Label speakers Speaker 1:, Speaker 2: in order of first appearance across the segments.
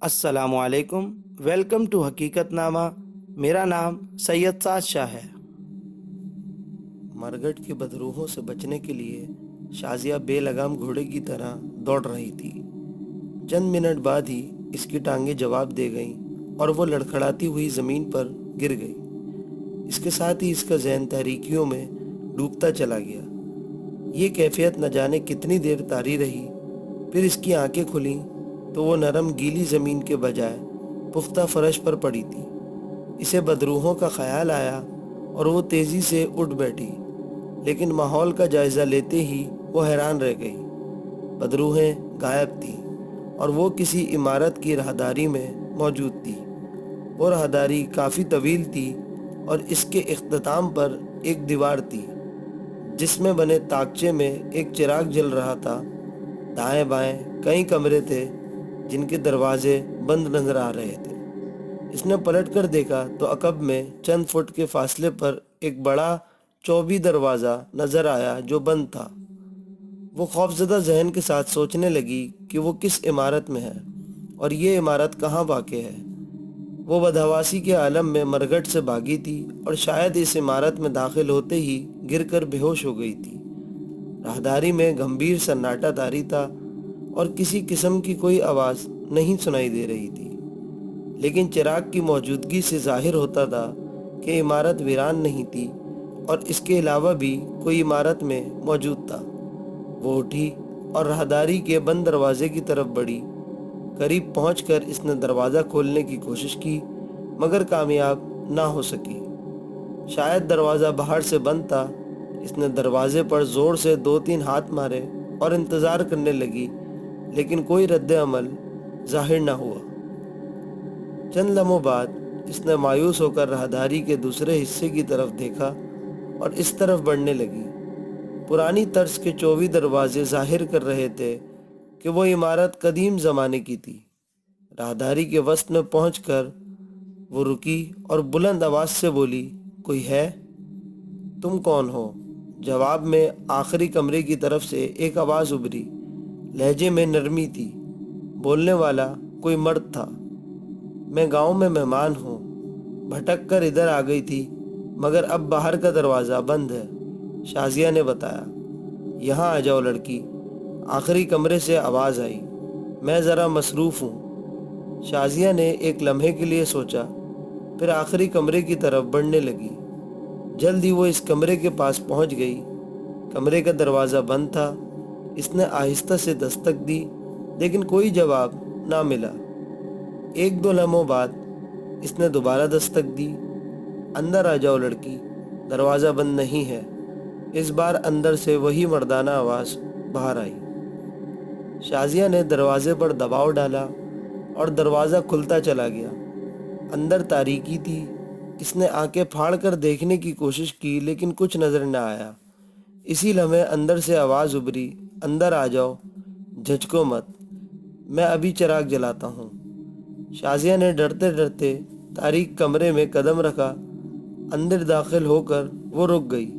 Speaker 1: السلام علیکم، welcome to حقیقت نامہ۔ میرا نام سید سعد شاہ ہے۔
Speaker 2: مرگٹ کی بدروحوں سے بچنے کے لیے شازیہ بے لگام گھوڑے کی طرح دوڑ رہی تھی۔ چند منٹ بعد ہی اس کی ٹانگیں جواب دے گئیں اور وہ لڑکھڑاتی ہوئی زمین پر گر گئی۔ اس کے ساتھ ہی اس کا ذہن تاریکیوں میں ڈوبتا چلا گیا۔ یہ کیفیت نہ جانے کتنی دیر طاری رہی، پھر اس کی آنکھیں کھلیں تو وہ نرم گیلی زمین کے بجائے پختہ فرش پر پڑی تھی۔ اسے بدروحوں کا خیال آیا اور وہ تیزی سے اٹھ بیٹھی، لیکن ماحول کا جائزہ لیتے ہی وہ حیران رہ گئی۔ بدروحیں غائب تھیں اور وہ کسی عمارت کی راہداری میں موجود تھی۔ وہ راہداری کافی طویل تھی اور اس کے اختتام پر ایک دیوار تھی جس میں بنے طاقچے میں ایک چراغ جل رہا تھا۔ دائیں بائیں کئی کمرے تھے جن کے دروازے بند نظر آ رہے تھے۔ اس نے پلٹ کر دیکھا تو عقب میں چند فٹ کے فاصلے پر ایک بڑا چوبی دروازہ نظر آیا جو بند تھا۔ وہ خوفزدہ ذہن کے ساتھ سوچنے لگی کہ وہ کس عمارت میں ہے اور یہ عمارت کہاں واقع ہے۔ وہ بدحواسی کے عالم میں مرگٹ سے بھاگی تھی اور شاید اس عمارت میں داخل ہوتے ہی گر کر بے ہوش ہو گئی تھی۔ راہداری میں گمبھیر سناٹا طاری تھا اور کسی قسم کی کوئی آواز نہیں سنائی دے رہی تھی، لیکن چراغ کی موجودگی سے ظاہر ہوتا تھا کہ عمارت ویران نہیں تھی اور اس کے علاوہ بھی کوئی عمارت میں موجود تھا۔ وہ اٹھی اور راہداری کے بند دروازے کی طرف بڑھی۔ قریب پہنچ کر اس نے دروازہ کھولنے کی کوشش کی مگر کامیاب نہ ہو سکی۔ شاید دروازہ باہر سے بند تھا۔ اس نے دروازے پر زور سے 2-3 ہاتھ مارے اور انتظار کرنے لگی، لیکن کوئی رد عمل ظاہر نہ ہوا۔ چند لمحوں بعد اس نے مایوس ہو کر راہداری کے دوسرے حصے کی طرف دیکھا اور اس طرف بڑھنے لگی۔ پرانی طرز کے 24 دروازے ظاہر کر رہے تھے کہ وہ عمارت قدیم زمانے کی تھی۔ راہداری کے وسط میں پہنچ کر وہ رکی اور بلند آواز سے بولی، کوئی ہے؟ تم کون ہو؟ جواب میں آخری کمرے کی طرف سے ایک آواز ابھری۔ لہجے میں نرمی تھی۔ بولنے والا کوئی مرد تھا۔ میں گاؤں میں مہمان ہوں، بھٹک کر ادھر آ گئی تھی مگر اب باہر کا دروازہ بند ہے، شازیہ نے بتایا۔ یہاں آ جاؤ لڑکی، آخری کمرے سے آواز آئی۔ میں ذرا مصروف ہوں۔ شازیہ نے ایک لمحے کے لیے سوچا، پھر آخری کمرے کی طرف بڑھنے لگی۔ جلد ہی وہ اس کمرے کے پاس پہنچ گئی۔ کمرے کا دروازہ بند تھا۔ اس نے آہستہ سے دستک دی لیکن کوئی جواب نہ ملا۔ 1-2 لمحوں بعد اس نے دوبارہ دستک دی۔ اندر آ جاؤ لڑکی، دروازہ بند نہیں ہے۔ اس بار اندر سے وہی مردانہ آواز باہر آئی۔ شازیہ نے دروازے پر دباؤ ڈالا اور دروازہ کھلتا چلا گیا۔ اندر تاریکی تھی۔ اس نے آنکھیں پھاڑ کر دیکھنے کی کوشش کی لیکن کچھ نظر نہ آیا۔ اسی لمحے اندر سے آواز ابھری، اندر آ جاؤ، جھجکو مت، میں ابھی چراغ جلاتا ہوں۔ شازیہ نے ڈرتے ڈرتے تاریک کمرے میں قدم رکھا۔ اندر داخل ہو کر وہ رک گئی۔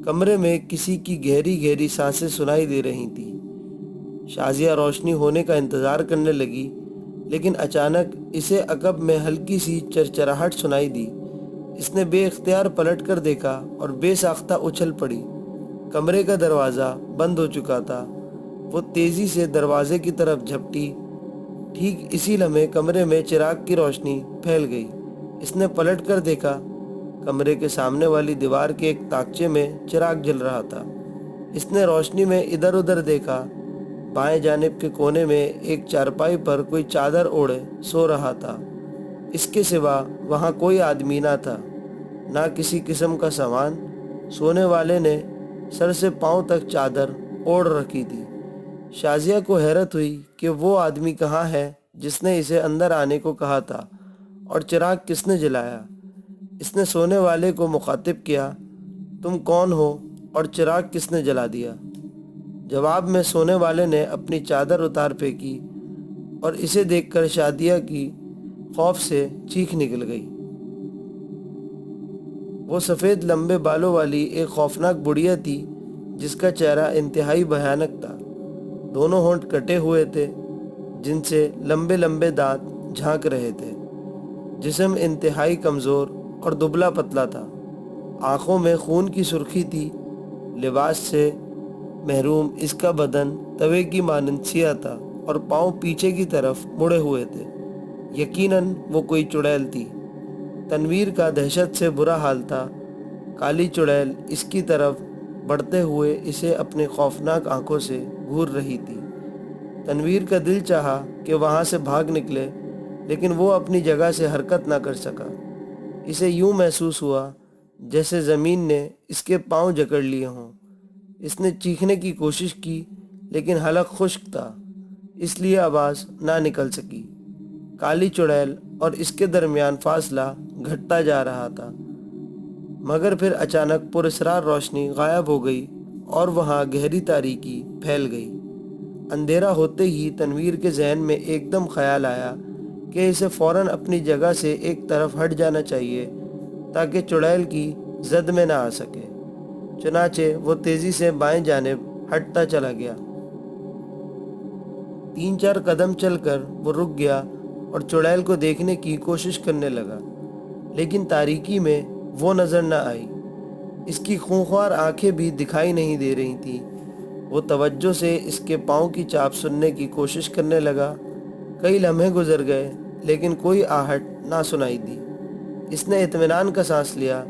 Speaker 2: کمرے میں کسی کی گہری گہری سانسیں سنائی دے رہی تھیں۔ شازیہ روشنی ہونے کا انتظار کرنے لگی، لیکن اچانک اسے عقب میں ہلکی سی چرچراہٹ سنائی دی۔ اس نے بے اختیار پلٹ کر دیکھا اور بے ساختہ اچھل پڑی۔ کمرے کا دروازہ بند ہو چکا تھا۔ وہ تیزی سے دروازے کی طرف جھپٹی۔ ٹھیک اسی لمحے کمرے میں چراغ کی روشنی پھیل گئی۔ اس نے پلٹ کر دیکھا۔ کمرے کے سامنے والی دیوار کے ایک طاقچے میں چراغ جل رہا تھا۔ اس نے روشنی میں ادھر ادھر دیکھا۔ بائیں جانب کے کونے میں ایک چارپائی پر کوئی چادر اوڑھے سو رہا تھا۔ اس کے سوا وہاں کوئی آدمی نہ تھا، نہ کسی قسم کا سامان۔ سونے والے نے سر سے پاؤں تک چادر اوڑھ رکھی تھی۔ شازیہ کو حیرت ہوئی کہ وہ آدمی کہاں ہے جس نے اسے اندر آنے کو کہا تھا اور چراغ کس نے جلایا۔ اس نے سونے والے کو مخاطب کیا، تم کون ہو اور چراغ کس نے جلا دیا؟ جواب میں سونے والے نے اپنی چادر اتار پھینکی اور اسے دیکھ کر شازیہ کی خوف سے چیخ نکل گئی۔ وہ سفید لمبے بالوں والی ایک خوفناک بڑھیا تھی جس کا چہرہ انتہائی بھیانک تھا۔ دونوں ہونٹ کٹے ہوئے تھے جن سے لمبے لمبے دانت جھانک رہے تھے۔ جسم انتہائی کمزور اور دبلا پتلا تھا، آنکھوں میں خون کی سرخی تھی، لباس سے محروم اس کا بدن توے کی مانند سیاہ تھا اور پاؤں پیچھے کی طرف مڑے ہوئے تھے۔ یقیناً وہ کوئی چڑیل تھی۔ تنویر کا دہشت سے برا حال تھا۔ کالی چڑیل اس کی طرف بڑھتے ہوئے اسے اپنے خوفناک آنکھوں سے گھور رہی تھی۔ تنویر کا دل چاہا کہ وہاں سے بھاگ نکلے، لیکن وہ اپنی جگہ سے حرکت نہ کر سکا۔ اسے یوں محسوس ہوا جیسے زمین نے اس کے پاؤں جکڑ لیے ہوں۔ اس نے چیخنے کی کوشش کی، لیکن حلق خشک تھا، اس لیے آواز نہ نکل سکی۔ کالی چڑیل اور اس کے درمیان فاصلہ گھٹتا جا رہا تھا، مگر پھر اچانک پراسرار روشنی غائب ہو گئی اور وہاں گہری تاریکی پھیل گئی۔ اندھیرا ہوتے ہی تنویر کے ذہن میں ایک دم خیال آیا کہ اسے فوراً اپنی جگہ سے ایک طرف ہٹ جانا چاہیے تاکہ چڑیل کی زد میں نہ آ سکے۔ چنانچہ وہ تیزی سے بائیں جانب ہٹتا چلا گیا۔ 3-4 قدم چل کر وہ رک گیا اور چڑیل کو دیکھنے کی کوشش کرنے لگا، لیکن تاریکی میں وہ نظر نہ آئی۔ اس کی خونخوار آنکھیں بھی دکھائی نہیں دے رہی تھیں۔ وہ توجہ سے اس کے پاؤں کی چاپ سننے کی کوشش کرنے لگا۔ کئی لمحے گزر گئے، لیکن کوئی آہٹ نہ سنائی دی۔ اس نے اطمینان کا سانس لیا۔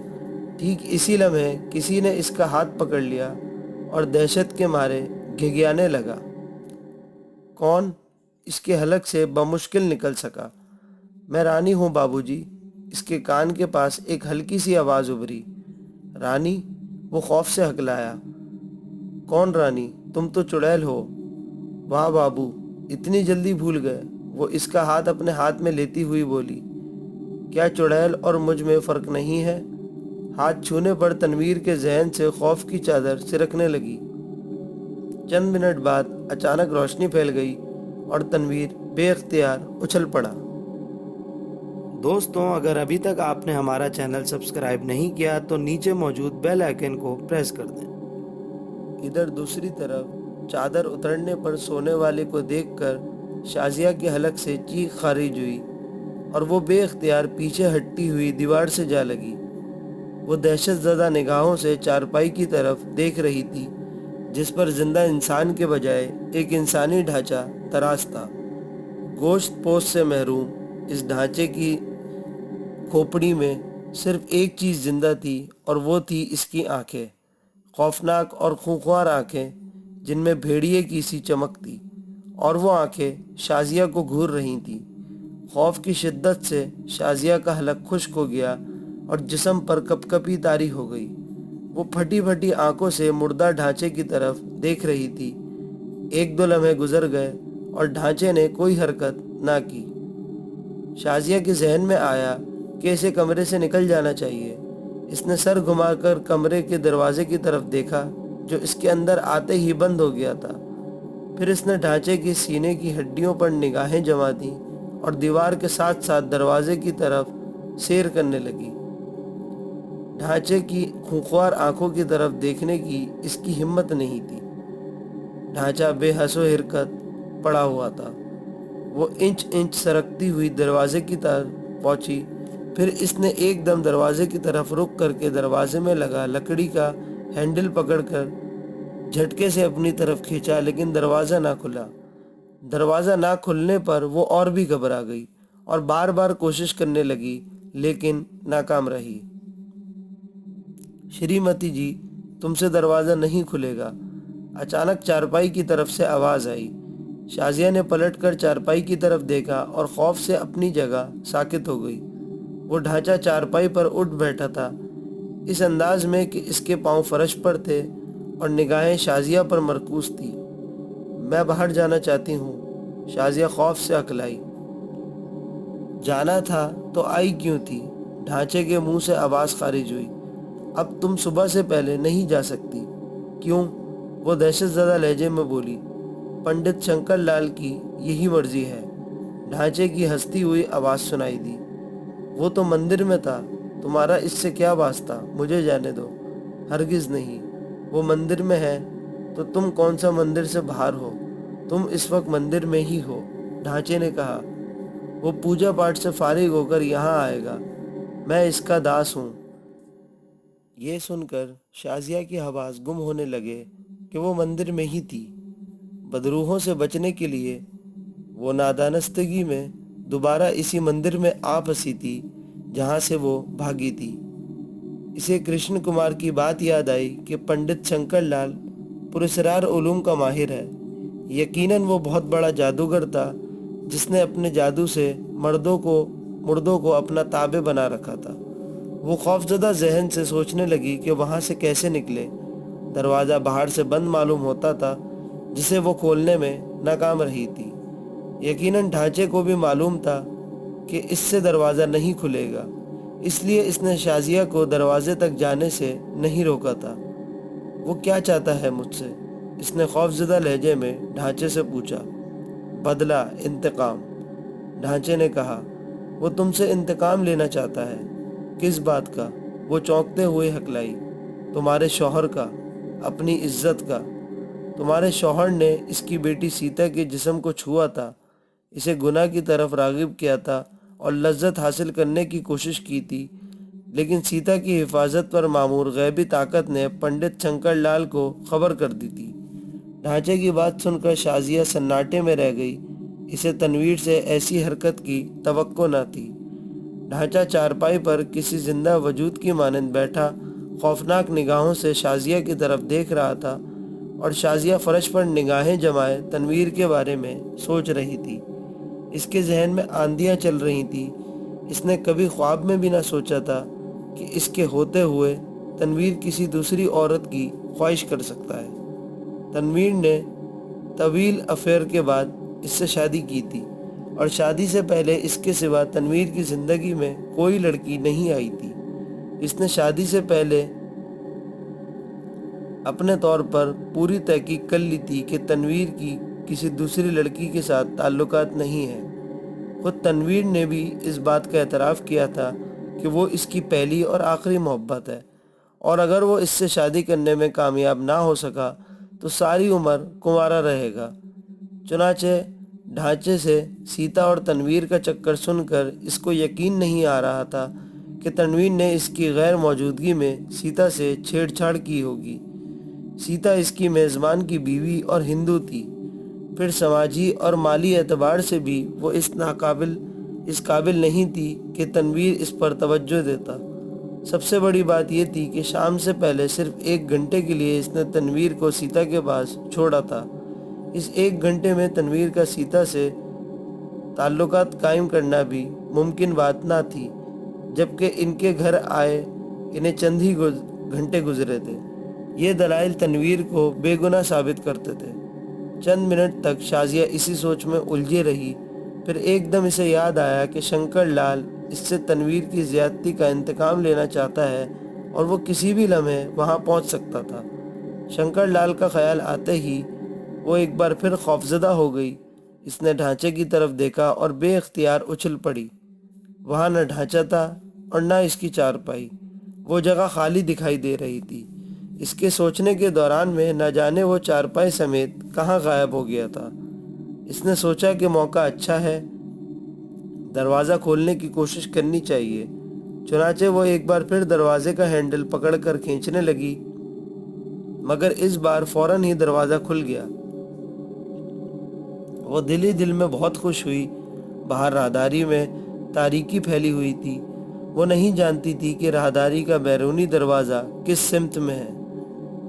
Speaker 2: ٹھیک اسی لمحے کسی نے اس کا ہاتھ پکڑ لیا اور دہشت کے مارے گھگیانے لگا۔ کون؟ اس کے حلق سے بمشکل نکل سکا۔ میں رانی ہوں بابو جی۔ اس کے کان کے پاس ایک ہلکی سی آواز ابھری۔ رانی؟ وہ خوف سے ہکلایا۔ کون رانی؟ تم تو چڑیل ہو۔ واہ بابو، اتنی جلدی بھول گئے؟ وہ اس کا ہاتھ اپنے ہاتھ میں لیتی ہوئی بولی۔ کیا چڑیل اور مجھ میں فرق نہیں ہے؟ ہاتھ چھونے پر تنویر کے ذہن سے خوف کی چادر سرکنے لگی۔ چند منٹ بعد اچانک روشنی پھیل گئی اور تنویر بے اختیار اچھل پڑا۔
Speaker 1: دوستوں، اگر ابھی تک آپ نے ہمارا چینل سبسکرائب نہیں کیا تو نیچے موجود بیل آئیکن کو پریس کر دیں۔
Speaker 2: ادھر دوسری طرف چادر اترنے پر سونے والے کو دیکھ کر شازیہ کے حلق سے چیخ خارج ہوئی اور وہ بے اختیار پیچھے ہٹتی ہوئی دیوار سے جا لگی۔ وہ دہشت زدہ نگاہوں سے چارپائی کی طرف دیکھ رہی تھی، جس پر زندہ انسان کے بجائے ایک انسانی ڈھانچہ تراش تھا۔ گوشت پوست سے محروم اس ڈھانچے کی کھوپڑی میں صرف ایک چیز زندہ تھی اور وہ تھی اس کی آنکھیں، خوفناک اور خونخوار آنکھیں جن میں بھیڑیے کی سی چمک تھی، اور وہ آنکھیں شازیہ کو گھور رہی تھیں۔ خوف کی شدت سے شازیہ کا حلق خشک ہو گیا اور جسم پر کپکپی طاری ہو گئی۔ وہ پھٹی پھٹی آنکھوں سے مردہ ڈھانچے کی طرف دیکھ رہی تھی۔ 1-2 لمحے گزر گئے اور ڈھانچے نے کوئی حرکت نہ کی۔ شازیہ کے ذہن میں آیا کہ اسے کمرے سے نکل جانا چاہیے۔ اس نے سر گھما کر کمرے کے دروازے کی طرف دیکھا، جو اس کے اندر آتے ہی بند ہو گیا تھا۔ پھر اس نے ڈھانچے کی سینے کی ہڈیوں پر نگاہیں جما دیں اور دیوار کے ساتھ ساتھ دروازے کی طرف سیر کرنے لگی۔ ڈھانچے کی خونخوار آنکھوں کی طرف دیکھنے کی اس کی ہمت نہیں تھی۔ ڈھانچہ بے حس و حرکت پڑا ہوا تھا۔ وہ انچ انچ سرکتی ہوئی دروازے کی طرف پہنچی۔ پھر اس نے ایک دم دروازے کی طرف رک کر کے دروازے میں لگا لکڑی کا ہینڈل پکڑ کر جھٹکے سے اپنی طرف کھینچا، لیکن دروازہ نہ کھلا۔ دروازہ نہ کھلنے پر وہ اور بھی گھبرا گئی اور بار بار کوشش کرنے لگی، لیکن ناکام رہی۔ شریمتی جی، تم سے دروازہ نہیں کھلے گا۔ اچانک چارپائی کی طرف سے آواز آئی۔ شازیہ نے پلٹ کر چارپائی کی طرف دیکھا اور خوف سے اپنی جگہ ساکت ہو گئی۔ وہ ڈھانچہ چارپائی پر اٹھ بیٹھا تھا، اس انداز میں کہ اس کے پاؤں فرش پر تھے اور نگاہیں شازیہ پر مرکوز تھی۔ میں باہر جانا چاہتی ہوں، شازیہ خوف سے اکلائی۔ جانا تھا تو آئی کیوں تھی؟ ڈھانچے کے منہ سے آواز خارج ہوئی۔ اب تم صبح سے پہلے نہیں جا سکتی۔ کیوں؟ وہ دہشت زدہ لہجے میں بولی۔ پنڈت شنکر لال کی یہی مرضی ہے۔ ڈھانچے کی ہنستی ہوئی آواز سنائی دی۔ وہ تو مندر میں تھا، تمہارا اس سے کیا واسطہ؟ مجھے جانے دو۔ ہرگز نہیں، وہ مندر میں ہے تو تم کون سا مندر سے باہر ہو؟ تم اس وقت مندر میں ہی ہو، ڈھانچے نے کہا۔ وہ پوجا پاٹ سے فارغ ہو کر یہاں آئے گا، میں اس کا داس ہوں۔ یہ سن کر شازیہ کی حواس گم ہونے لگے کہ وہ مندر میں ہی تھی۔ بدروحوں سے بچنے کے لیے وہ نادانستگی میں دوبارہ اسی مندر میں آ پھنسی تھی جہاں سے وہ بھاگی تھی۔ اسے کرشن کمار کی بات یاد آئی کہ پنڈت شنکر لال پراسرار علوم کا ماہر ہے۔ یقیناً وہ بہت بڑا جادوگر تھا جس نے اپنے جادو سے مردوں کو اپنا تابع بنا رکھا تھا۔ وہ خوفزدہ ذہن سے سوچنے لگی کہ وہاں سے کیسے نکلے۔ دروازہ باہر سے بند معلوم ہوتا تھا جسے وہ کھولنے میں ناکام رہی تھی۔ یقیناً ڈھانچے کو بھی معلوم تھا کہ اس سے دروازہ نہیں کھلے گا، اس لیے اس نے شازیہ کو دروازے تک جانے سے نہیں روکا تھا۔ وہ کیا چاہتا ہے مجھ سے؟ اس نے خوفزدہ لہجے میں ڈھانچے سے پوچھا۔ بدلہ، انتقام، ڈھانچے نے کہا۔ وہ تم سے انتقام لینا چاہتا ہے؟ کس بات کا؟ وہ چونکتے ہوئے ہکلائی۔ تمہارے شوہر کا، اپنی عزت کا۔ تمہارے شوہر نے اس کی بیٹی سیتا کے جسم کو چھوا تھا، اسے گناہ کی طرف راغب کیا تھا اور لذت حاصل کرنے کی کوشش کی تھی، لیکن سیتا کی حفاظت پر مامور غیبی طاقت نے پنڈت شنکر لال کو خبر کر دی تھی۔ ڈھانچے کی بات سن کر شازیہ سناٹے میں رہ گئی۔ اسے تنویر سے ایسی حرکت کی توقع نہ تھی۔ ڈھانچہ چارپائی پر کسی زندہ وجود کی مانند بیٹھا خوفناک نگاہوں سے شازیہ کی طرف دیکھ رہا تھا، اور شازیہ فرش پر نگاہیں جمائے تنویر کے بارے میں سوچ رہی تھی۔ اس کے ذہن میں آندیاں چل رہی تھیں۔ اس نے کبھی خواب میں بھی نہ سوچا تھا کہ اس کے ہوتے ہوئے تنویر کسی دوسری عورت کی خواہش کر سکتا ہے۔ تنویر نے طویل افیئر کے بعد اس سے شادی کی تھی، اور شادی سے پہلے اس کے سوا تنویر کی زندگی میں کوئی لڑکی نہیں آئی تھی۔ اس نے شادی سے پہلے اپنے طور پر پوری تحقیق کر لی تھی کہ تنویر کی کسی دوسری لڑکی کے ساتھ تعلقات نہیں ہیں۔ خود تنویر نے بھی اس بات کا اعتراف کیا تھا کہ وہ اس کی پہلی اور آخری محبت ہے، اور اگر وہ اس سے شادی کرنے میں کامیاب نہ ہو سکا تو ساری عمر کنوارا رہے گا۔ چنانچہ ڈھانچے سے سیتا اور تنویر کا چکر سن کر اس کو یقین نہیں آ رہا تھا کہ تنویر نے اس کی غیر موجودگی میں سیتا سے چھیڑ چھاڑ کی ہوگی۔ سیتا اس کی میزبان کی بیوی اور ہندو تھی، پھر سماجی اور مالی اعتبار سے بھی وہ اس قابل نہیں تھی کہ تنویر اس پر توجہ دیتا۔ سب سے بڑی بات یہ تھی کہ شام سے پہلے صرف 1 گھنٹے کے لیے اس نے تنویر کو سیتا کے پاس چھوڑا تھا۔ اس 1 گھنٹے میں تنویر کا سیتا سے تعلقات قائم کرنا بھی ممکن بات نہ تھی، جبکہ ان کے گھر آئے انہیں چند ہی گھنٹے گزرے تھے۔ یہ دلائل تنویر کو بے گناہ ثابت کرتے تھے۔ چند منٹ تک شازیہ اسی سوچ میں الجھے رہی، پھر ایک دم اسے یاد آیا کہ شنکر لال اس سے تنویر کی زیادتی کا انتقام لینا چاہتا ہے، اور وہ کسی بھی لمحے وہاں پہنچ سکتا تھا۔ شنکر لال کا خیال آتے ہی وہ ایک بار پھر خوفزدہ ہو گئی۔ اس نے ڈھانچے کی طرف دیکھا اور بے اختیار اچھل پڑی۔ وہاں نہ ڈھانچہ تھا اور نہ اس کی چارپائی، وہ جگہ خالی دکھائی دے رہی تھی۔ اس کے سوچنے کے دوران میں نہ جانے وہ چارپائی سمیت کہاں غائب ہو گیا تھا۔ اس نے سوچا کہ موقع اچھا ہے، دروازہ کھولنے کی کوشش کرنی چاہیے۔ چنانچہ وہ ایک بار پھر دروازے کا ہینڈل پکڑ کر کھینچنے لگی، مگر اس بار فوراً ہی دروازہ کھل گیا۔ وہ دل ہی دل میں بہت خوش ہوئی۔ باہر راہداری میں تاریکی پھیلی ہوئی تھی۔ وہ نہیں جانتی تھی کہ راہداری کا بیرونی دروازہ کس سمت میں ہے،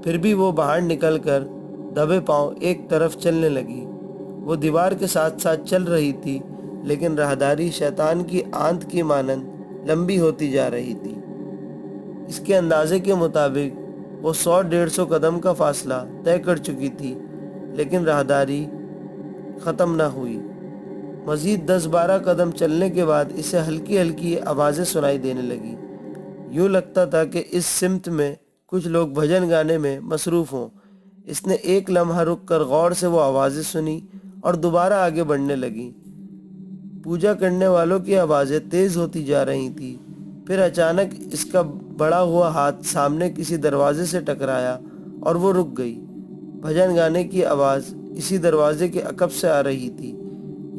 Speaker 2: پھر بھی وہ باہر نکل کر دبے پاؤں ایک طرف چلنے لگی۔ وہ دیوار کے ساتھ ساتھ چل رہی تھی، لیکن راہداری شیطان کی آنت کی مانند لمبی ہوتی جا رہی تھی۔ اس کے اندازے کے مطابق وہ 100-150 قدم کا فاصلہ طے کر چکی تھی، لیکن راہداری ختم نہ ہوئی۔ مزید 10-12 قدم چلنے کے بعد اسے ہلکی ہلکی آوازیں سنائی دینے لگی۔ یوں لگتا تھا کہ اس سمت میں کچھ لوگ بھجن گانے میں مصروف ہوں۔ اس نے ایک لمحہ رک کر غور سے وہ آوازیں سنی اور دوبارہ آگے بڑھنے لگی۔ پوجا کرنے والوں کی آوازیں تیز ہوتی جا رہی تھیں۔ پھر اچانک اس کا بڑا ہوا ہاتھ سامنے کسی دروازے سے ٹکرایا اور وہ رک گئی۔ بھجن گانے کی آواز اسی دروازے کے عقب سے آ رہی تھی۔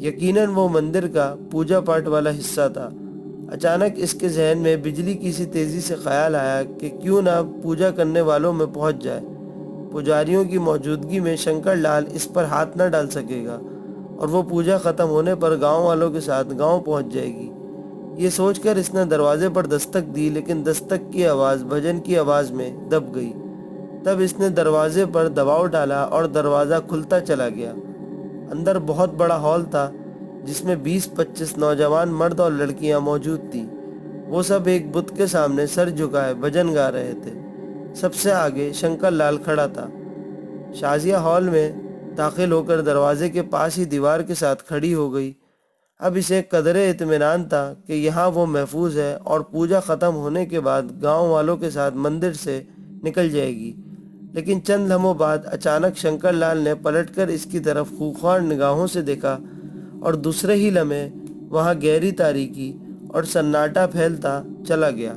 Speaker 2: یقیناً وہ مندر کا پوجا پاٹ والا حصہ تھا۔ اچانک اس کے ذہن میں بجلی کی سی تیزی سے خیال آیا کہ کیوں نہ پوجا کرنے والوں میں پہنچ جائے۔ پجاریوں کی موجودگی میں شنکر لال اس پر ہاتھ نہ ڈال سکے گا اور وہ پوجا ختم ہونے پر گاؤں والوں کے ساتھ گاؤں پہنچ جائے گی۔ یہ سوچ کر اس نے دروازے پر دستک دی، لیکن دستک کی آواز بھجن کی آواز میں دب گئی۔ تب اس نے دروازے پر دباؤ ڈالا اور دروازہ کھلتا چلا گیا۔ اندر بہت بڑا ہال تھا جس میں 20-25 نوجوان مرد اور لڑکیاں موجود تھیں۔ وہ سب ایک بت کے سامنے سر جھکائے بھجن گا رہے تھے۔ سب سے آگے شنکر لال کھڑا تھا۔ شازیہ ہال میں داخل ہو کر دروازے کے پاس ہی دیوار کے ساتھ کھڑی ہو گئی۔ اب اسے قدرے اطمینان تھا کہ یہاں وہ محفوظ ہے اور پوجا ختم ہونے کے بعد گاؤں والوں کے ساتھ مندر سے نکل جائے گی۔ لیکن چند لمحوں بعد اچانک شنکر لال نے پلٹ کر اس کی طرف خوخوار نگاہوں سے دیکھا اور دوسرے ہی لمحے وہاں گہری تاریکی اور سناٹا پھیلتا چلا گیا۔